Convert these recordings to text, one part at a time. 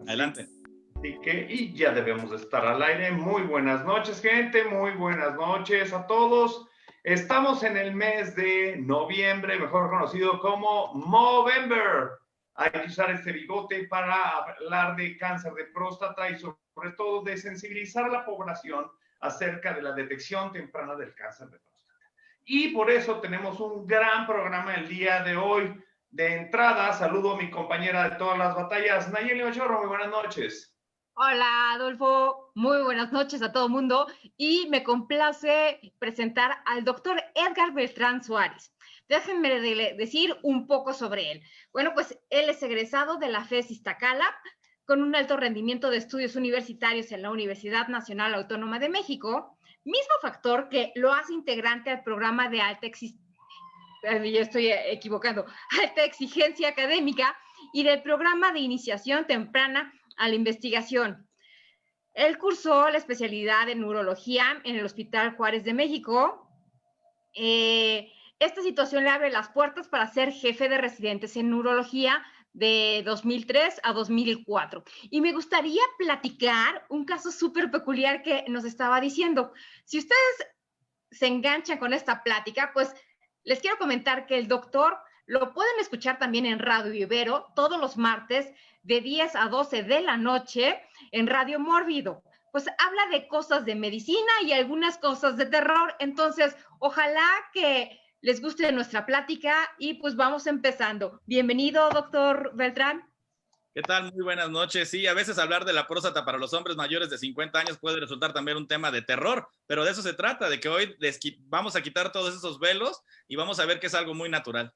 Adelante. Así que, y ya debemos de estar al aire. Muy buenas noches, gente. Muy buenas noches a todos. Estamos en el mes de noviembre, mejor conocido como Movember. Hay que usar este bigote para hablar de cáncer de próstata y sobre todo de sensibilizar a la población acerca de la detección temprana del cáncer de próstata. Y por eso tenemos un gran programa el día de hoy. De entrada, saludo a mi compañera de todas las batallas, Nayeli Ochoa. Muy buenas noches. Hola, Adolfo. Muy buenas noches a todo mundo. Y me complace presentar al doctor Edgar Beltrán Suárez. Déjenme decir un poco sobre él. Bueno, pues él es egresado de la FES Iztacala, con un alto rendimiento de estudios universitarios en la Universidad Nacional Autónoma de México, mismo factor que lo hace integrante al programa de alta exigencia académica y del programa de iniciación temprana a la investigación. Él cursó la especialidad en neurología en el Hospital Juárez de México. Esta situación le abre las puertas para ser jefe de residentes en neurología de 2003 a 2004. Y me gustaría platicar un caso súper peculiar que nos estaba diciendo. Si ustedes se enganchan con esta plática, pues les quiero comentar que el doctor lo pueden escuchar también en Radio Ibero todos los martes de 10 a 12 de la noche en Radio Mórbido. Pues habla de cosas de medicina y algunas cosas de terror. Entonces, ojalá que les guste nuestra plática y pues vamos empezando. Bienvenido, doctor Beltrán. ¿Qué tal? Muy buenas noches. Sí, a veces hablar de la próstata para los hombres mayores de 50 años puede resultar también un tema de terror, pero de eso se trata, de que hoy vamos a quitar todos esos velos y vamos a ver que es algo muy natural.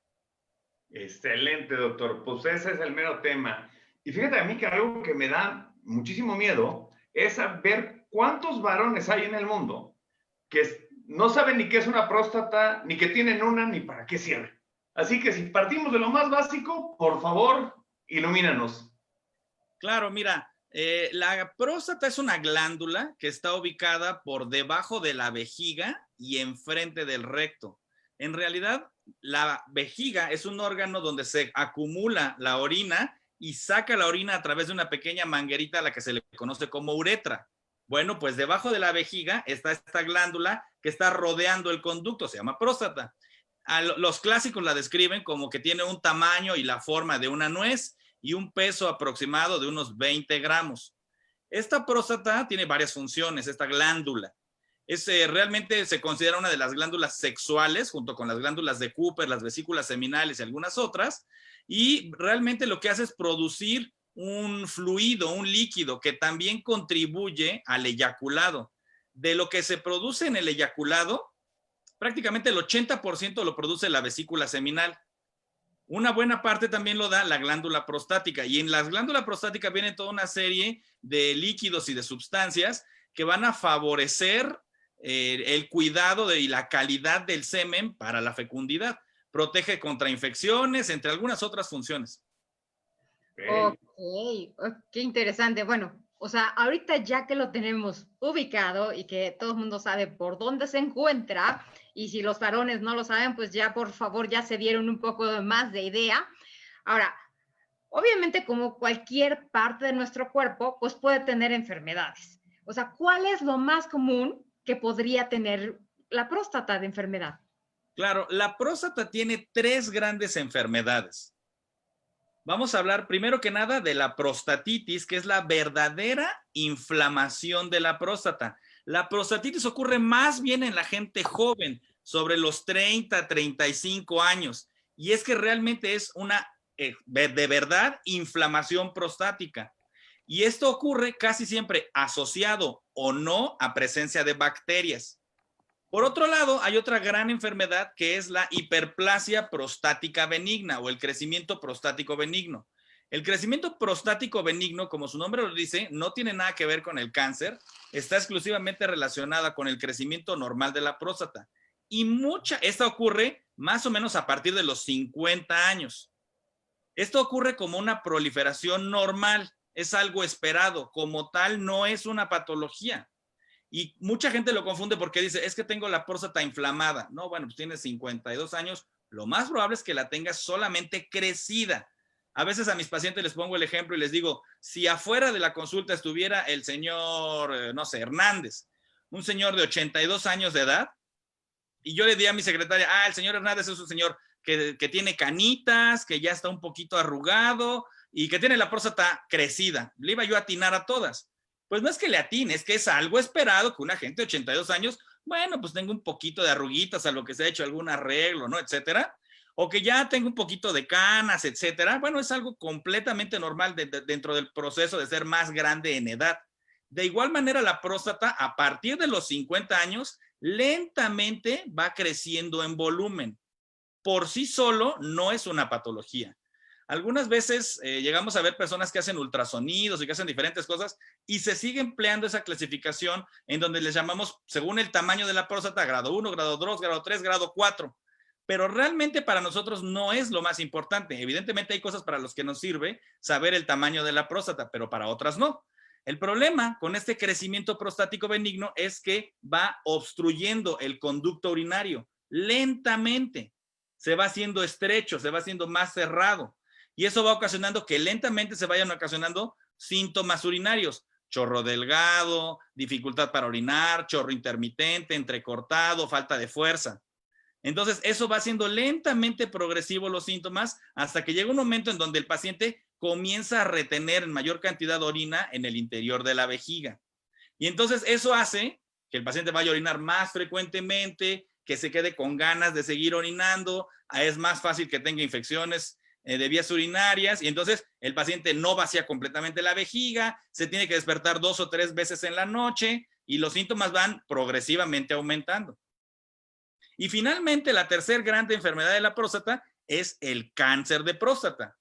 Excelente, doctor. Pues ese es el mero tema. Y fíjate a mí que algo que me da muchísimo miedo es ver cuántos varones hay en el mundo que no saben ni qué es una próstata, ni que tienen una, ni para qué sirve. Así que si partimos de lo más básico, por favor, ilumínanos. Claro, mira, la próstata es una glándula que está ubicada por debajo de la vejiga y enfrente del recto. En realidad, la vejiga es un órgano donde se acumula la orina y saca la orina a través de una pequeña manguerita a la que se le conoce como uretra. Bueno, pues debajo de la vejiga está esta glándula que está rodeando el conducto, se llama próstata. Los clásicos la describen como que tiene un tamaño y la forma de una nuez y un peso aproximado de unos 20 gramos. Esta próstata tiene varias funciones, esta glándula. Realmente se considera una de las glándulas sexuales, junto con las glándulas de Cooper, las vesículas seminales y algunas otras, y realmente lo que hace es producir un fluido, un líquido que también contribuye al eyaculado. De lo que se produce en el eyaculado, prácticamente el 80% lo produce la vesícula seminal. Una buena parte también lo da la glándula prostática, y en la glándula prostática viene toda una serie de líquidos y de sustancias que van a favorecer el cuidado y la calidad del semen para la fecundidad. Protege contra infecciones, entre algunas otras funciones. Ok, qué interesante. Bueno, o sea, ahorita ya que lo tenemos ubicado y que todo el mundo sabe por dónde se encuentra, y si los varones no lo saben, pues ya por favor ya se dieron un poco más de idea. Ahora, obviamente como cualquier parte de nuestro cuerpo, pues puede tener enfermedades. O sea, ¿cuál es lo más común que podría tener la próstata de enfermedad? Claro, la próstata tiene 3 grandes enfermedades. Vamos a hablar primero que nada de la prostatitis, que es la verdadera inflamación de la próstata. La prostatitis ocurre más bien en la gente joven, sobre los 30, 35 años. Y es que realmente es una, de verdad, inflamación prostática. Y esto ocurre casi siempre asociado o no a presencia de bacterias. Por otro lado, hay otra gran enfermedad que es la hiperplasia prostática benigna o el crecimiento prostático benigno. El crecimiento prostático benigno, como su nombre lo dice, no tiene nada que ver con el cáncer, está exclusivamente relacionada con el crecimiento normal de la próstata. Y esta ocurre más o menos a partir de los 50 años. Esto ocurre como una proliferación normal, es algo esperado, como tal no es una patología. Y mucha gente lo confunde porque dice, es que tengo la próstata inflamada. No, bueno, pues tienes 52 años, lo más probable es que la tengas solamente crecida. A veces a mis pacientes les pongo el ejemplo y les digo, si afuera de la consulta estuviera el señor, no sé, Hernández, un señor de 82 años de edad, y yo le di a mi secretaria, el señor Hernández es un señor que tiene canitas, que ya está un poquito arrugado y que tiene la próstata crecida. Le iba yo a atinar a todas. Pues no es que le atine, es que es algo esperado que una gente de 82 años, bueno, pues tenga un poquito de arruguitas a lo que se ha hecho algún arreglo, ¿no? Etcétera. O que ya tenga un poquito de canas, etcétera. Bueno, es algo completamente normal dentro del proceso de ser más grande en edad. De igual manera, la próstata, a partir de los 50 años, lentamente va creciendo en volumen. Por sí solo no es una patología. Algunas veces llegamos a ver personas que hacen ultrasonidos y que hacen diferentes cosas y se sigue empleando esa clasificación en donde les llamamos, según el tamaño de la próstata, grado 1, grado 2, grado 3, grado 4. Pero realmente para nosotros no es lo más importante. Evidentemente hay cosas para las que nos sirve saber el tamaño de la próstata, pero para otras no. El problema con este crecimiento prostático benigno es que va obstruyendo el conducto urinario lentamente. Se va haciendo estrecho, se va haciendo más cerrado. Y eso va ocasionando que lentamente se vayan ocasionando síntomas urinarios. Chorro delgado, dificultad para orinar, chorro intermitente, entrecortado, falta de fuerza. Entonces, eso va haciendo lentamente progresivo los síntomas hasta que llega un momento en donde el paciente comienza a retener en mayor cantidad de orina en el interior de la vejiga. Y entonces eso hace que el paciente vaya a orinar más frecuentemente, que se quede con ganas de seguir orinando, es más fácil que tenga infecciones de vías urinarias y entonces el paciente no vacía completamente la vejiga, se tiene que despertar 2 o 3 veces en la noche y los síntomas van progresivamente aumentando. Y finalmente, la tercer gran enfermedad de la próstata es el cáncer de próstata,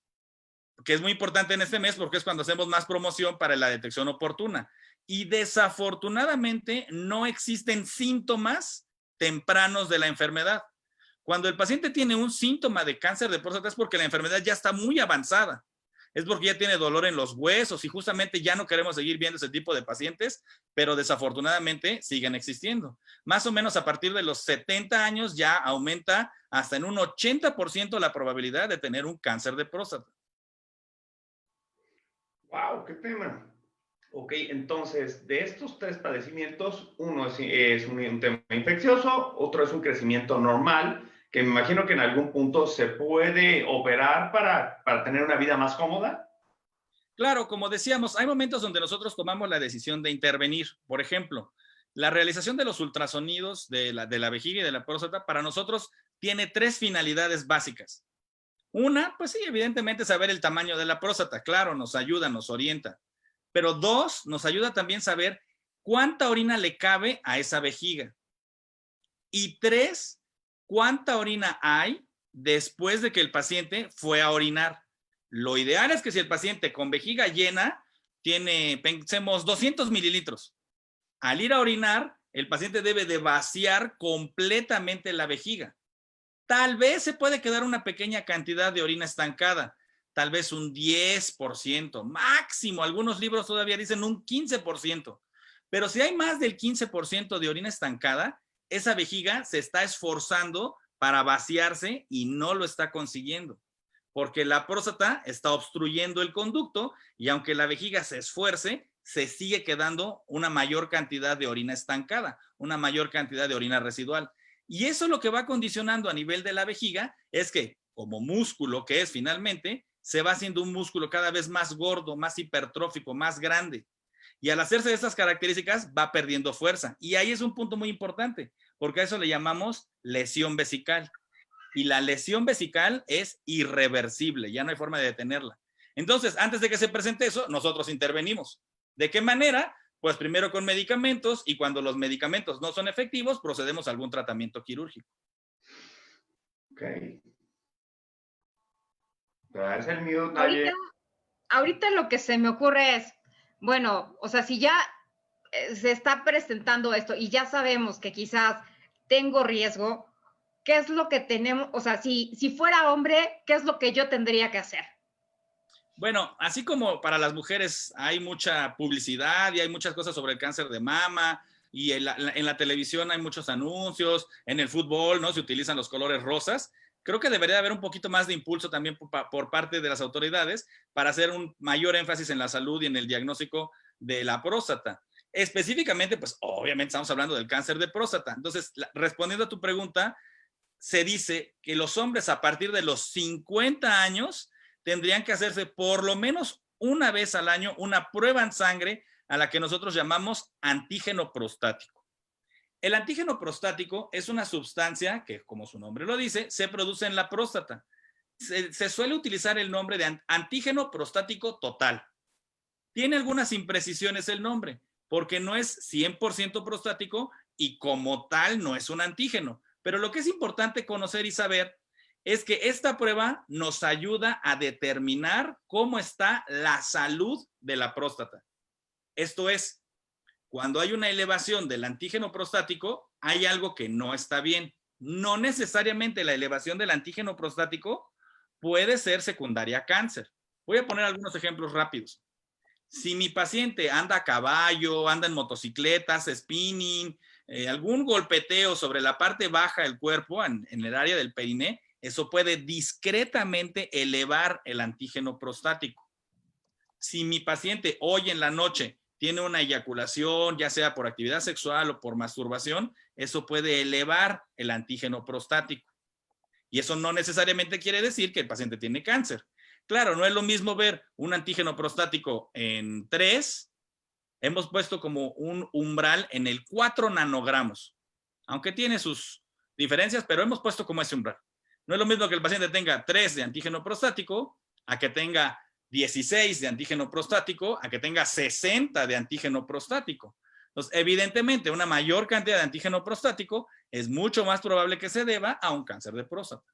que es muy importante en este mes porque es cuando hacemos más promoción para la detección oportuna. Y desafortunadamente no existen síntomas tempranos de la enfermedad. Cuando el paciente tiene un síntoma de cáncer de próstata es porque la enfermedad ya está muy avanzada. Es porque ya tiene dolor en los huesos y justamente ya no queremos seguir viendo ese tipo de pacientes, pero desafortunadamente siguen existiendo. Más o menos a partir de los 70 años ya aumenta hasta en un 80% la probabilidad de tener un cáncer de próstata. ¡Wow! ¡Qué tema! Ok, entonces, de estos 3 padecimientos, uno es un tema infeccioso, otro es un crecimiento normal, que me imagino que en algún punto se puede operar para tener una vida más cómoda. Claro, como decíamos, hay momentos donde nosotros tomamos la decisión de intervenir. Por ejemplo, la realización de los ultrasonidos de la vejiga y de la próstata para nosotros tiene 3 finalidades básicas. Una, pues sí, evidentemente saber el tamaño de la próstata, claro, nos ayuda, nos orienta. Pero 2, nos ayuda también saber cuánta orina le cabe a esa vejiga. Y 3, cuánta orina hay después de que el paciente fue a orinar. Lo ideal es que si el paciente con vejiga llena tiene, pensemos, 200 mililitros. Al ir a orinar, el paciente debe de vaciar completamente la vejiga. Tal vez se puede quedar una pequeña cantidad de orina estancada, tal vez un 10%, máximo. Algunos libros todavía dicen un 15%. Pero si hay más del 15% de orina estancada, esa vejiga se está esforzando para vaciarse y no lo está consiguiendo. Porque la próstata está obstruyendo el conducto y aunque la vejiga se esfuerce, se sigue quedando una mayor cantidad de orina estancada, una mayor cantidad de orina residual. Y eso lo que va condicionando a nivel de la vejiga es que, como músculo que es finalmente, se va haciendo un músculo cada vez más gordo, más hipertrófico, más grande. Y al hacerse de estas características, va perdiendo fuerza. Y ahí es un punto muy importante, porque a eso le llamamos lesión vesical. Y la lesión vesical es irreversible, ya no hay forma de detenerla. Entonces, antes de que se presente eso, nosotros intervenimos. ¿De qué manera? Pues primero con medicamentos y cuando los medicamentos no son efectivos, procedemos a algún tratamiento quirúrgico. Ok. Es el mío, Naye. Ahorita lo que se me ocurre es, bueno, o sea, si ya se está presentando esto y ya sabemos que quizás tengo riesgo, ¿qué es lo que tenemos? O sea, si fuera hombre, ¿qué es lo que yo tendría que hacer? Bueno, así como para las mujeres hay mucha publicidad y hay muchas cosas sobre el cáncer de mama y en la televisión hay muchos anuncios, en el fútbol, ¿no? Se utilizan los colores rosas. creo que debería haber un poquito más de impulso también por parte de las autoridades para hacer un mayor énfasis en la salud y en el diagnóstico de la próstata. Específicamente, pues obviamente estamos hablando del cáncer de próstata. Entonces, respondiendo a tu pregunta, se dice que los hombres a partir de los 50 años tendrían que hacerse por lo menos una vez al año una prueba en sangre a la que nosotros llamamos antígeno prostático. El antígeno prostático es una sustancia que, como su nombre lo dice, se produce en la próstata. Se suele utilizar el nombre de antígeno prostático total. Tiene algunas imprecisiones el nombre, porque no es 100% prostático y como tal no es un antígeno. Pero lo que es importante conocer y saber es que esta prueba nos ayuda a determinar cómo está la salud de la próstata. Esto es, cuando hay una elevación del antígeno prostático, hay algo que no está bien. No necesariamente la elevación del antígeno prostático puede ser secundaria a cáncer. Voy a poner algunos ejemplos rápidos. Si mi paciente anda a caballo, anda en motocicletas, spinning, algún golpeteo sobre la parte baja del cuerpo, en el área del periné, eso puede discretamente elevar el antígeno prostático. Si mi paciente hoy en la noche tiene una eyaculación, ya sea por actividad sexual o por masturbación, eso puede elevar el antígeno prostático. Y eso no necesariamente quiere decir que el paciente tiene cáncer. Claro, no es lo mismo ver un antígeno prostático en 3, hemos puesto como un umbral en el 4 nanogramos, aunque tiene sus diferencias, pero hemos puesto como ese umbral. No es lo mismo que el paciente tenga 3 de antígeno prostático, a que tenga 16 de antígeno prostático, a que tenga 60 de antígeno prostático. Entonces, evidentemente, una mayor cantidad de antígeno prostático es mucho más probable que se deba a un cáncer de próstata.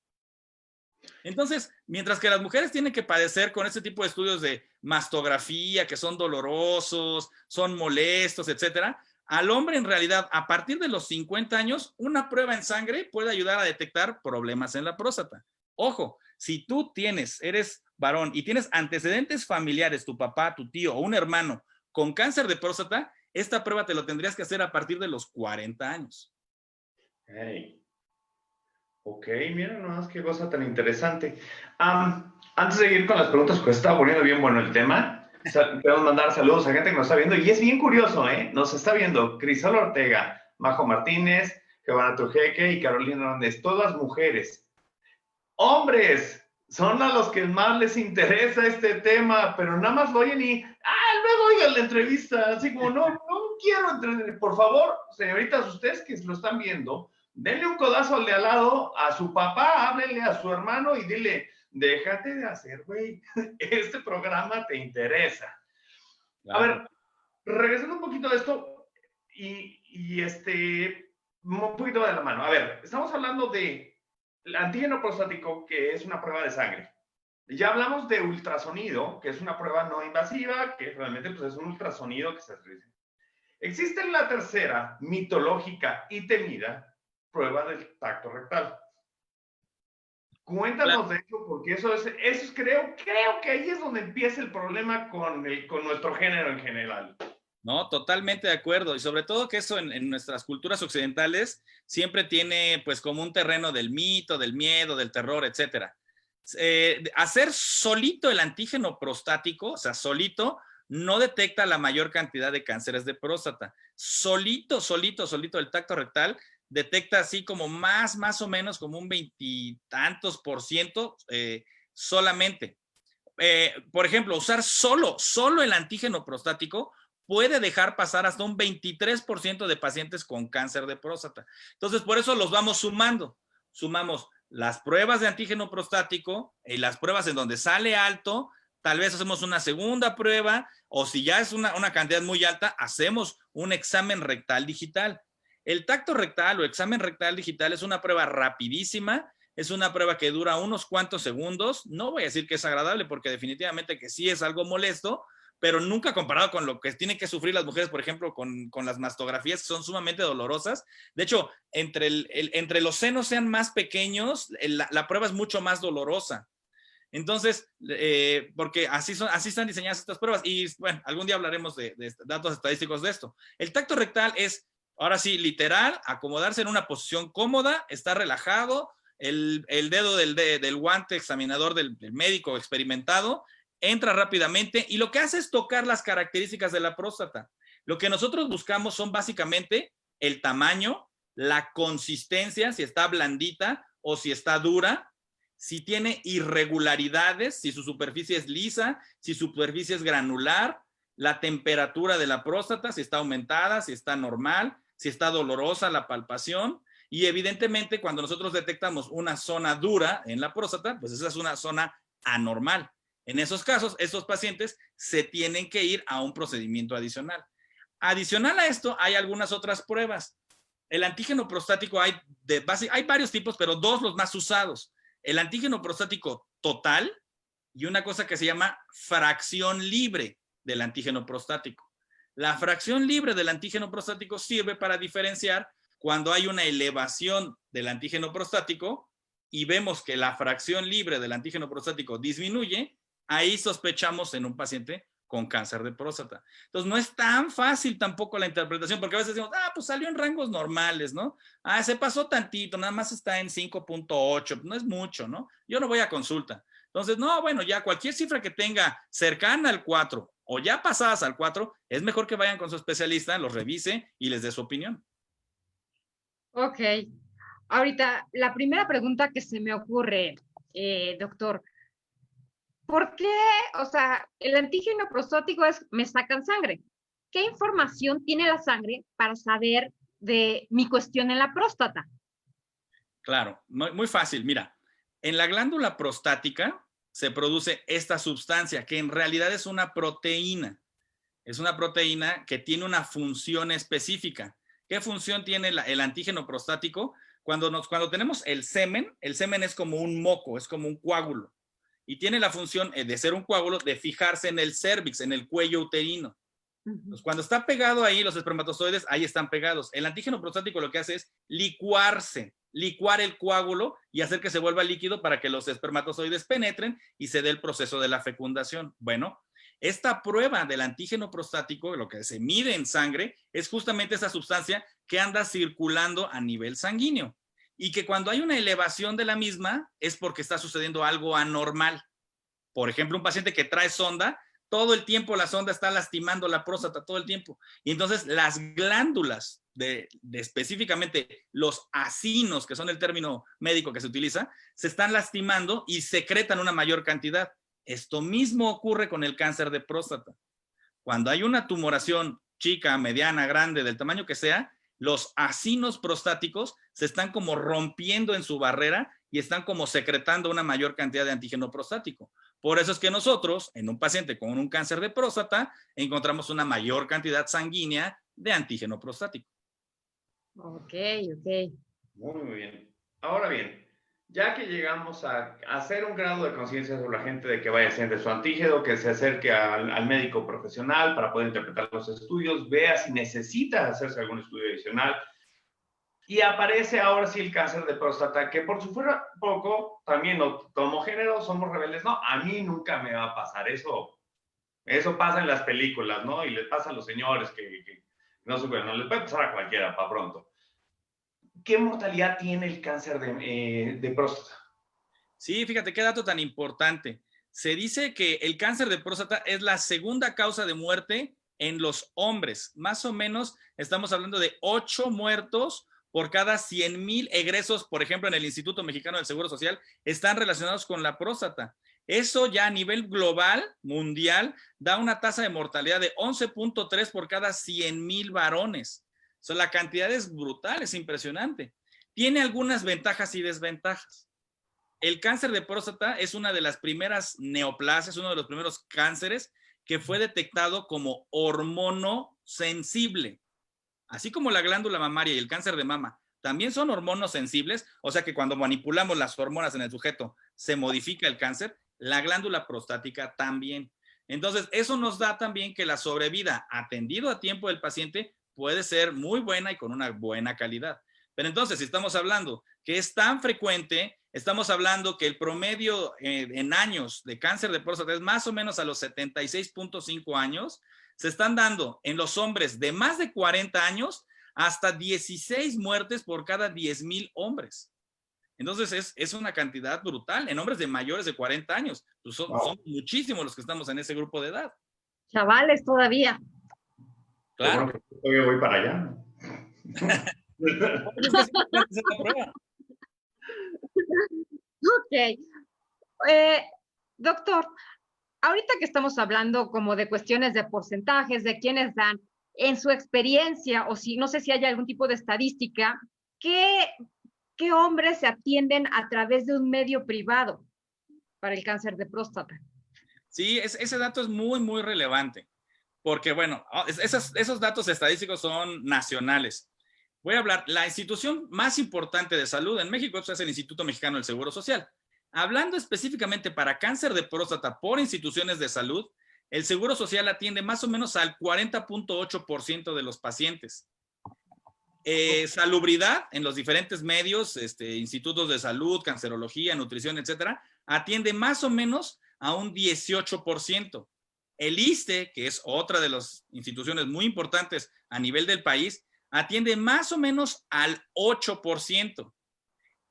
Entonces, mientras que las mujeres tienen que padecer con este tipo de estudios de mastografía, que son dolorosos, son molestos, etcétera, al hombre en realidad, a partir de los 50 años, una prueba en sangre puede ayudar a detectar problemas en la próstata. Ojo, si tú eres varón y tienes antecedentes familiares, tu papá, tu tío o un hermano con cáncer de próstata, esta prueba te lo tendrías que hacer a partir de los 40 años. Hey. Ok, mira nomás qué cosa tan interesante. Antes de ir con las preguntas, pues está poniendo bien bueno el tema. Queremos mandar saludos a gente que nos está viendo. Y es bien curioso, ¿eh? Nos está viendo Crisol Ortega, Majo Martínez, Giovanna Trujeque y Carolina Hernández. Todas mujeres. Hombres son a los que más les interesa este tema, pero nada más lo oyen y luego oigan la entrevista. Así como, no quiero entretener. Por favor, señoritas, ustedes que lo están viendo, denle un codazo al de al lado, a su papá, háblenle a su hermano y dile, déjate de hacer, güey, este programa te interesa. Claro. A ver, regresando un poquito de esto y un poquito de la mano. A ver, estamos hablando de el antígeno prostático, que es una prueba de sangre. Ya hablamos de ultrasonido, que es una prueba no invasiva, que realmente pues, es un ultrasonido que se realiza. Existe la tercera, mitológica y temida, prueba del tacto rectal. Cuéntanos de eso, porque eso es creo que ahí es donde empieza el problema con nuestro género en general. No, totalmente de acuerdo. Y sobre todo que eso en nuestras culturas occidentales siempre tiene pues como un terreno del mito, del miedo, del terror, etcétera. Hacer solito el antígeno prostático, o sea, solito, no detecta la mayor cantidad de cánceres de próstata. Solito el tacto rectal detecta así como más o menos como un 20 y tantos % solamente. Por ejemplo, usar solo el antígeno prostático puede dejar pasar hasta un 23% de pacientes con cáncer de próstata. Entonces, por eso los vamos sumando. Sumamos las pruebas de antígeno prostático y las pruebas en donde sale alto, tal vez hacemos una segunda prueba, o si ya es una cantidad muy alta, hacemos un examen rectal digital. El tacto rectal o examen rectal digital es una prueba rapidísima, es una prueba que dura unos cuantos segundos. No voy a decir que es agradable porque definitivamente que sí es algo molesto, pero nunca comparado con lo que tienen que sufrir las mujeres, por ejemplo, con las mastografías, que son sumamente dolorosas. De hecho, entre los senos sean más pequeños, la prueba es mucho más dolorosa. Entonces, porque así están diseñadas estas pruebas. Y bueno, algún día hablaremos de datos estadísticos de esto. El tacto rectal es, ahora sí, literal, acomodarse en una posición cómoda, estar relajado, el dedo del guante examinador del médico experimentado entra rápidamente y lo que hace es tocar las características de la próstata. Lo que nosotros buscamos son básicamente el tamaño, la consistencia, si está blandita o si está dura, si tiene irregularidades, si su superficie es lisa, si su superficie es granular, la temperatura de la próstata, si está aumentada, si está normal, si está dolorosa la palpación. Y evidentemente cuando nosotros detectamos una zona dura en la próstata, pues esa es una zona anormal. En esos casos, estos pacientes se tienen que ir a un procedimiento adicional. Adicional a esto, hay algunas otras pruebas. El antígeno prostático hay varios tipos, pero dos los más usados. El antígeno prostático total y una cosa que se llama fracción libre del antígeno prostático. La fracción libre del antígeno prostático sirve para diferenciar cuando hay una elevación del antígeno prostático y vemos que la fracción libre del antígeno prostático disminuye, ahí sospechamos en un paciente con cáncer de próstata. Entonces, no es tan fácil tampoco la interpretación, porque a veces decimos, pues salió en rangos normales, ¿no? Se pasó tantito, nada más está en 5.8, no es mucho, ¿no? Yo no voy a consulta. Entonces, no, bueno, ya cualquier cifra que tenga cercana al 4 o ya pasadas al 4, es mejor que vayan con su especialista, los revise y les dé su opinión. Ok. Ahorita, la primera pregunta que se me ocurre, doctor, ¿por qué, o sea, el antígeno prostático me sacan sangre? ¿Qué información tiene la sangre para saber de mi cuestión en la próstata? Claro, muy fácil. Mira, en la glándula prostática se produce esta sustancia que en realidad es una proteína. Es una proteína que tiene una función específica. ¿Qué función tiene el antígeno prostático? Cuando tenemos el semen es como un moco, es como un coágulo. Y tiene la función de ser un coágulo de fijarse en el cérvix, en el cuello uterino. Entonces, cuando está pegado ahí, los espermatozoides ahí están pegados. El antígeno prostático lo que hace es licuar el coágulo y hacer que se vuelva líquido para que los espermatozoides penetren y se dé el proceso de la fecundación. Bueno, esta prueba del antígeno prostático, lo que se mide en sangre, es justamente esa sustancia que anda circulando a nivel sanguíneo. Y que cuando hay una elevación de la misma es porque está sucediendo algo anormal. Por ejemplo, un paciente que trae sonda, todo el tiempo la sonda está lastimando la próstata, todo el tiempo. Y entonces las glándulas, específicamente los acinos, que son el término médico que se utiliza, se están lastimando y secretan una mayor cantidad. Esto mismo ocurre con el cáncer de próstata. Cuando hay una tumoración chica, mediana, grande, del tamaño que sea, los acinos prostáticos se están como rompiendo en su barrera y están como secretando una mayor cantidad de antígeno prostático. Por eso es que nosotros, en un paciente con un cáncer de próstata, encontramos una mayor cantidad sanguínea de antígeno prostático. Ok. Muy bien. Ahora bien, ya que llegamos a hacer un grado de conciencia sobre la gente de que vaya haciendo su antígeno, que se acerque al médico profesional para poder interpretar los estudios, vea si necesita hacerse algún estudio adicional. Y aparece ahora sí el cáncer de próstata, que por si fuera poco, también como género somos rebeldes. No, a mí nunca me va a pasar eso. Eso pasa en las películas, ¿no? Y les pasa a los señores que no se pueden, no les puede pasar a cualquiera para pronto. ¿Qué mortalidad tiene el cáncer de próstata? Sí, fíjate qué dato tan importante. Se dice que el cáncer de próstata es la segunda causa de muerte en los hombres. Más o menos estamos hablando de 8 muertos por cada 100,000 egresos, por ejemplo, en el Instituto Mexicano del Seguro Social, están relacionados con la próstata. Eso ya a nivel global, mundial, da una tasa de mortalidad de 11.3 por cada 100,000 varones. O sea, la cantidad es brutal, es impresionante. Tiene algunas ventajas y desventajas. El cáncer de próstata es una de las primeras neoplasias, uno de los primeros cánceres que fue detectado como hormonosensible. Así como la glándula mamaria y el cáncer de mama también son hormonosensibles, o sea que cuando manipulamos las hormonas en el sujeto se modifica el cáncer, la glándula prostática también. Entonces, eso nos da también que la sobrevida atendido a tiempo del paciente puede ser muy buena y con una buena calidad. Pero entonces, si estamos hablando que es tan frecuente, estamos hablando que el promedio en años de cáncer de próstata es más o menos a los 76.5 años, se están dando en los hombres de más de 40 años hasta 16 muertes por cada 10,000 hombres. Entonces es una cantidad brutal en hombres de mayores de 40 años. Pues son muchísimos los que estamos en ese grupo de edad. Chavales todavía. Claro. Bueno, que todavía voy para allá. Ok. Doctor, ahorita que estamos hablando como de cuestiones de porcentajes, de quiénes dan, en su experiencia, o si no sé si hay algún tipo de estadística, ¿qué hombres se atienden a través de un medio privado para el cáncer de próstata? Sí, ese dato es muy, muy relevante, porque bueno, esos datos estadísticos son nacionales. Voy a hablar, la institución más importante de salud en México es el Instituto Mexicano del Seguro Social. Hablando específicamente para cáncer de próstata por instituciones de salud, el Seguro Social atiende más o menos al 40.8% de los pacientes. Salubridad en los diferentes medios, institutos de salud, cancerología, nutrición, etcétera, atiende más o menos a un 18%. El ISSSTE, que es otra de las instituciones muy importantes a nivel del país, atiende más o menos al 8%.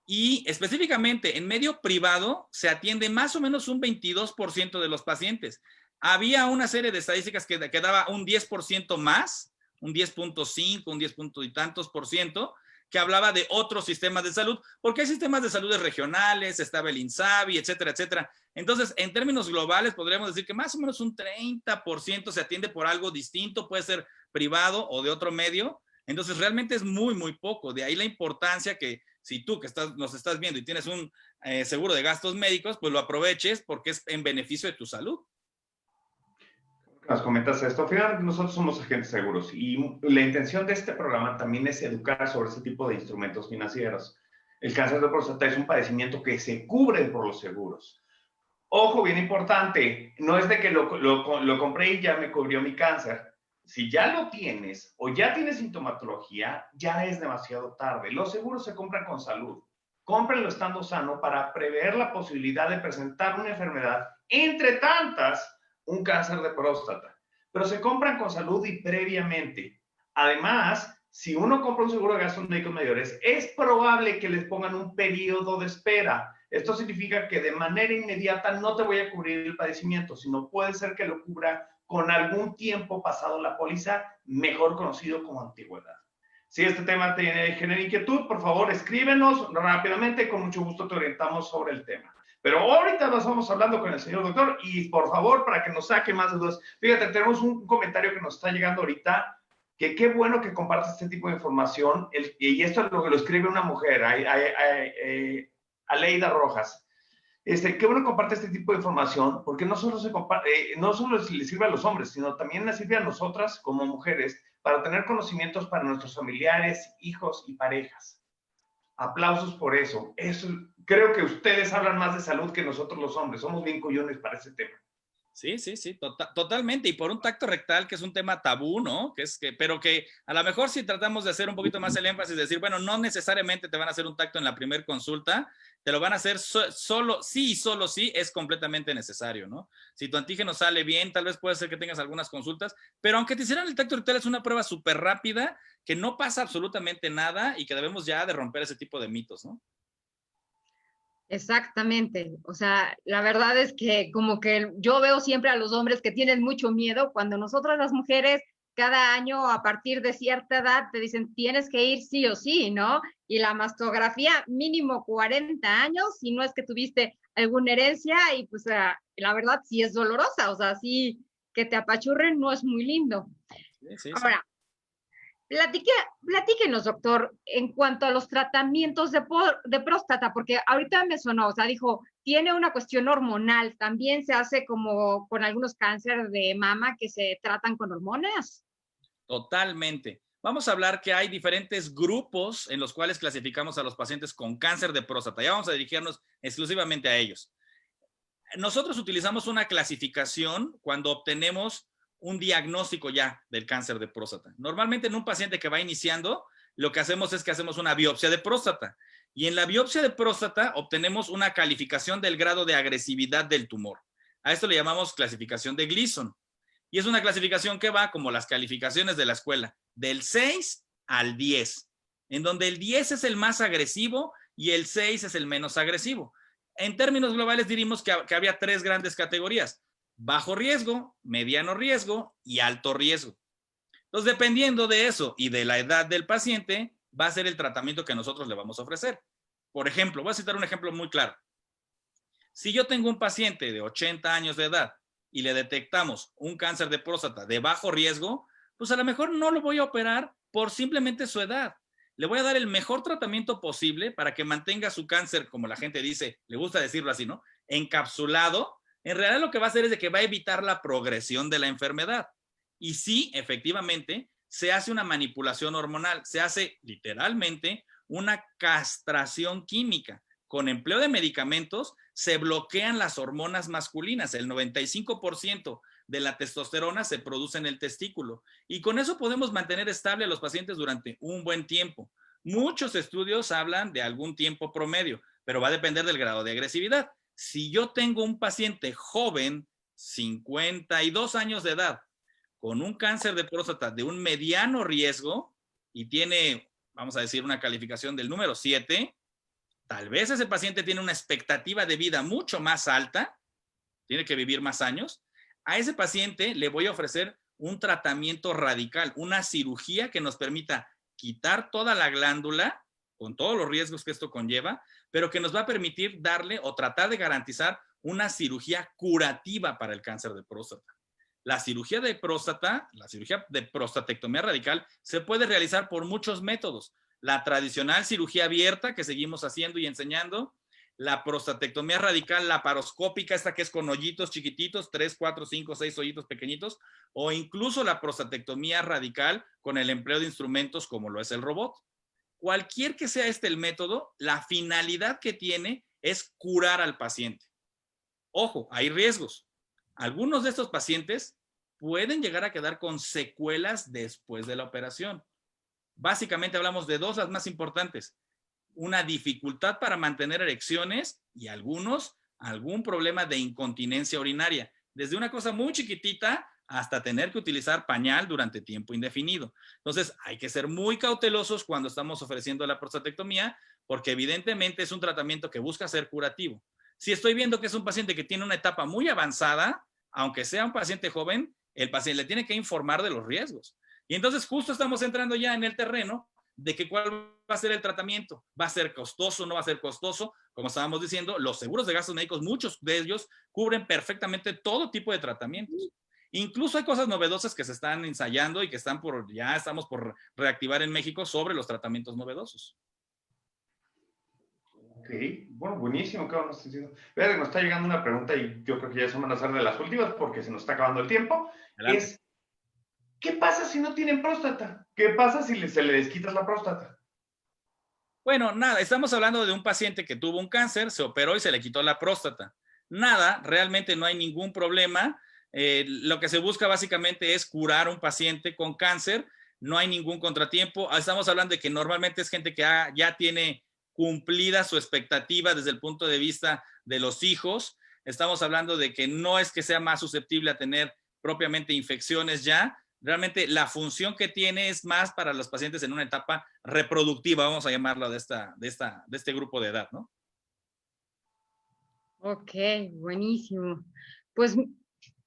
Y específicamente en medio privado se atiende más o menos un 22% de los pacientes. Había una serie de estadísticas que daba un 10% más, un 10.5, un 10 y tantos por ciento, que hablaba de otros sistemas de salud, porque hay sistemas de salud regionales, estaba el INSABI, etcétera, etcétera. Entonces, en términos globales, podríamos decir que más o menos un 30% se atiende por algo distinto, puede ser privado o de otro medio. Entonces, realmente es muy, muy poco. De ahí la importancia que si tú que nos estás viendo y tienes un seguro de gastos médicos, pues lo aproveches porque es en beneficio de tu salud. Nos comentas esto. Finalmente, nosotros somos agentes seguros y la intención de este programa también es educar sobre ese tipo de instrumentos financieros. El cáncer de próstata es un padecimiento que se cubre por los seguros. Ojo, bien importante, no es de que lo compré y ya me cubrió mi cáncer. Si ya lo tienes o ya tienes sintomatología, ya es demasiado tarde. Los seguros se compran con salud. Cómprenlo estando sano para prever la posibilidad de presentar una enfermedad, entre tantas, un cáncer de próstata. Pero se compran con salud y previamente. Además, si uno compra un seguro de gastos médicos mayores, es probable que les pongan un periodo de espera. Esto significa que de manera inmediata no te voy a cubrir el padecimiento, sino puede ser que lo cubra con algún tiempo pasado la póliza, mejor conocido como antigüedad. Si este tema te genera inquietud, por favor escríbenos rápidamente, con mucho gusto te orientamos sobre el tema. Pero ahorita nos vamos hablando con el señor doctor y por favor, para que nos saque más de dudas, fíjate, tenemos un comentario que nos está llegando ahorita, que qué bueno que compartas este tipo de información, y esto es lo que lo escribe una mujer, Aleida Rojas. Qué bueno que comparte este tipo de información, porque no solo le sirve a los hombres, sino también le sirve a nosotras como mujeres para tener conocimientos para nuestros familiares, hijos y parejas. Aplausos por eso. Creo que ustedes hablan más de salud que nosotros los hombres. Somos bien coyones para ese tema. Sí, totalmente. Y por un tacto rectal, que es un tema tabú, ¿no? Pero que a lo mejor si tratamos de hacer un poquito más el énfasis, decir, bueno, no necesariamente te van a hacer un tacto en la primera consulta, te lo van a hacer solo sí, es completamente necesario, ¿no? Si tu antígeno sale bien, tal vez puede ser que tengas algunas consultas, pero aunque te hicieran el tacto rectal, es una prueba súper rápida, que no pasa absolutamente nada y que debemos ya de romper ese tipo de mitos, ¿no? Exactamente, o sea, la verdad es que como que yo veo siempre a los hombres que tienen mucho miedo cuando nosotras las mujeres cada año a partir de cierta edad te dicen tienes que ir sí o sí, ¿no? Y la mastografía mínimo 40 años, si no es que tuviste alguna herencia y pues la verdad sí es dolorosa, o sea, sí que te apachurren no es muy lindo. Sí. Ahora, platíquenos, doctor, en cuanto a los tratamientos de próstata, porque ahorita me sonó, o sea, dijo, tiene una cuestión hormonal, también se hace como con algunos cánceres de mama que se tratan con hormonas. Totalmente. Vamos a hablar que hay diferentes grupos en los cuales clasificamos a los pacientes con cáncer de próstata. Ya vamos a dirigirnos exclusivamente a ellos. Nosotros utilizamos una clasificación cuando obtenemos un diagnóstico ya del cáncer de próstata. Normalmente en un paciente que va iniciando, lo que hacemos es que hacemos una biopsia de próstata. Y en la biopsia de próstata obtenemos una calificación del grado de agresividad del tumor. A esto le llamamos clasificación de Gleason. Y es una clasificación que va como las calificaciones de la escuela, del 6 al 10, en donde el 10 es el más agresivo y el 6 es el menos agresivo. En términos globales diríamos que había 3 grandes categorías: bajo riesgo, mediano riesgo y alto riesgo. Entonces, dependiendo de eso y de la edad del paciente, va a ser el tratamiento que nosotros le vamos a ofrecer. Por ejemplo, voy a citar un ejemplo muy claro. Si yo tengo un paciente de 80 años de edad y le detectamos un cáncer de próstata de bajo riesgo, pues a lo mejor no lo voy a operar por simplemente su edad. Le voy a dar el mejor tratamiento posible para que mantenga su cáncer, como la gente dice, le gusta decirlo así, ¿no? Encapsulado. En realidad lo que va a hacer es de que va a evitar la progresión de la enfermedad. Y sí, efectivamente, se hace una manipulación hormonal, se hace literalmente una castración química. Con empleo de medicamentos se bloquean las hormonas masculinas. El 95% de la testosterona se produce en el testículo. Y con eso podemos mantener estable a los pacientes durante un buen tiempo. Muchos estudios hablan de algún tiempo promedio, pero va a depender del grado de agresividad. Si yo tengo un paciente joven, 52 años de edad, con un cáncer de próstata de un mediano riesgo y tiene, vamos a decir, una calificación del número 7, tal vez ese paciente tiene una expectativa de vida mucho más alta, tiene que vivir más años. A ese paciente le voy a ofrecer un tratamiento radical, una cirugía que nos permita quitar toda la glándula, con todos los riesgos que esto conlleva, pero que nos va a permitir darle o tratar de garantizar una cirugía curativa para el cáncer de próstata. La cirugía de próstata, la cirugía de prostatectomía radical, se puede realizar por muchos métodos. La tradicional cirugía abierta que seguimos haciendo y enseñando, la prostatectomía radical laparoscópica, esta que es con hoyitos chiquititos, 3, 4, 5, 6 hoyitos pequeñitos, o incluso la prostatectomía radical con el empleo de instrumentos como lo es el robot. Cualquier que sea el método, la finalidad que tiene es curar al paciente. Ojo, hay riesgos. Algunos de estos pacientes pueden llegar a quedar con secuelas después de la operación. Básicamente hablamos de 2, las más importantes: una dificultad para mantener erecciones y algún problema de incontinencia urinaria, desde una cosa muy chiquitita hasta tener que utilizar pañal durante tiempo indefinido. Entonces, hay que ser muy cautelosos cuando estamos ofreciendo la prostatectomía, porque evidentemente es un tratamiento que busca ser curativo. Si estoy viendo que es un paciente que tiene una etapa muy avanzada, aunque sea un paciente joven, el paciente le tiene que informar de los riesgos. Y entonces justo estamos entrando ya en el terreno de que cuál va a ser el tratamiento. ¿Va a ser costoso? ¿No va a ser costoso? Como estábamos diciendo, los seguros de gastos médicos, muchos de ellos cubren perfectamente todo tipo de tratamientos. Incluso hay cosas novedosas que se están ensayando y que ya estamos por reactivar en México sobre los tratamientos novedosos. Ok, bueno, buenísimo. ¿Qué vamos haciendo? Vean, nos está llegando una pregunta y yo creo que ya van a ser de las últimas porque se nos está acabando el tiempo. Adelante. ¿Qué pasa si no tienen próstata? ¿Qué pasa si se le desquitas la próstata? Bueno, nada, estamos hablando de un paciente que tuvo un cáncer, se operó y se le quitó la próstata. Nada, realmente no hay ningún problema. Lo que se busca básicamente es curar a un paciente con cáncer. No hay ningún contratiempo. Estamos hablando de que normalmente es gente que ya tiene cumplida su expectativa desde el punto de vista de los hijos. Estamos hablando de que no es que sea más susceptible a tener propiamente infecciones ya. Realmente la función que tiene es más para los pacientes en una etapa reproductiva, vamos a llamarlo de este grupo de edad, ¿no? Ok, buenísimo. Pues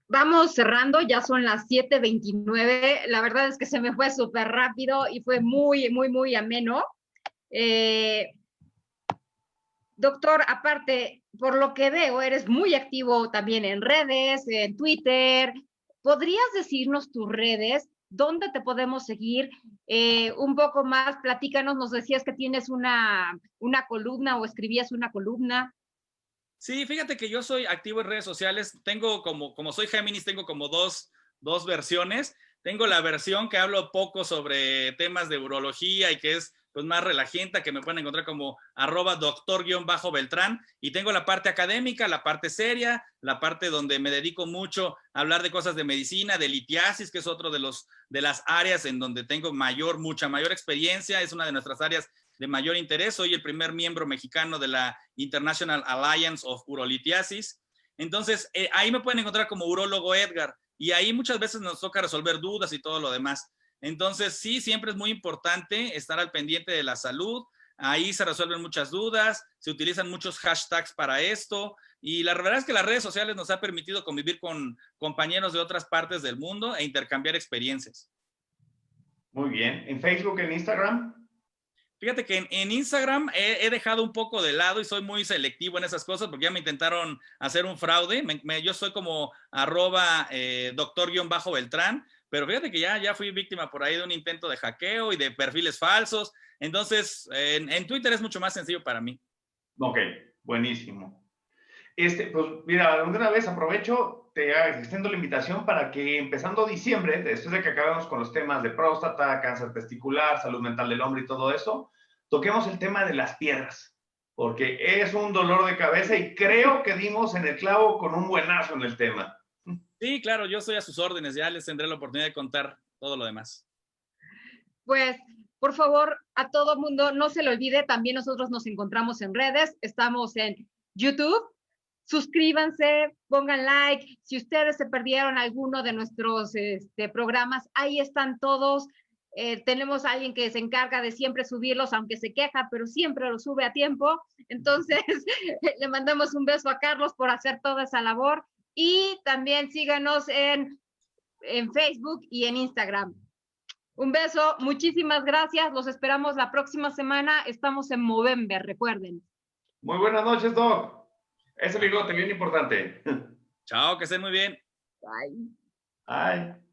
vamos cerrando, ya son las 7:29. La verdad es que se me fue súper rápido y fue muy, muy, muy ameno. Doctor, aparte, por lo que veo, eres muy activo también en redes, en Twitter. ¿Podrías decirnos tus redes? ¿Dónde te podemos seguir? Un poco más, platícanos, nos decías que tienes una columna o escribías una columna. Sí, fíjate que yo soy activo en redes sociales. Tengo como soy Géminis, tengo como dos versiones. Tengo la versión que hablo poco sobre temas de urología y que es pues más relajenta, que me pueden encontrar como @doctor_Beltrán, y tengo la parte académica, la parte seria, la parte donde me dedico mucho a hablar de cosas de medicina, de litiasis, que es otro de las áreas en donde tengo mucha mayor experiencia, es una de nuestras áreas de mayor interés. Soy el primer miembro mexicano de la International Alliance of Urolitiasis. Entonces, ahí me pueden encontrar como Urólogo Edgar, y ahí muchas veces nos toca resolver dudas y todo lo demás. Entonces, sí, siempre es muy importante estar al pendiente de la salud, ahí se resuelven muchas dudas, se utilizan muchos hashtags para esto, y la verdad es que las redes sociales nos ha permitido convivir con compañeros de otras partes del mundo e intercambiar experiencias. Muy bien. ¿En Facebook, en Instagram? Fíjate que en Instagram he dejado un poco de lado y soy muy selectivo en esas cosas porque ya me intentaron hacer un fraude. Yo soy como @doctor_Beltrán, pero fíjate que ya fui víctima por ahí de un intento de hackeo y de perfiles falsos. Entonces, en Twitter es mucho más sencillo para mí. Ok, buenísimo. Pues mira, de una vez aprovecho, te extiendo la invitación para que empezando diciembre, después de que acabemos con los temas de próstata, cáncer testicular, salud mental del hombre y todo eso, toquemos el tema de las piedras, porque es un dolor de cabeza y creo que dimos en el clavo con un buenazo en el tema. Sí, claro, yo estoy a sus órdenes, ya les tendré la oportunidad de contar todo lo demás. Pues, por favor, a todo mundo, no se le olvide, también nosotros nos encontramos en redes, estamos en YouTube. Suscríbanse, pongan like. Si ustedes se perdieron alguno de nuestros programas, ahí están todos. Tenemos a alguien que se encarga de siempre subirlos, aunque se queja, pero siempre los sube a tiempo. Entonces, le mandamos un beso a Carlos por hacer toda esa labor. Y también síganos en Facebook y en Instagram. Un beso, muchísimas gracias. Los esperamos la próxima semana. Estamos en Movember, recuerden. Muy buenas noches, Doc. Ese bigote bien importante. Chao, que estén muy bien. Bye. Bye.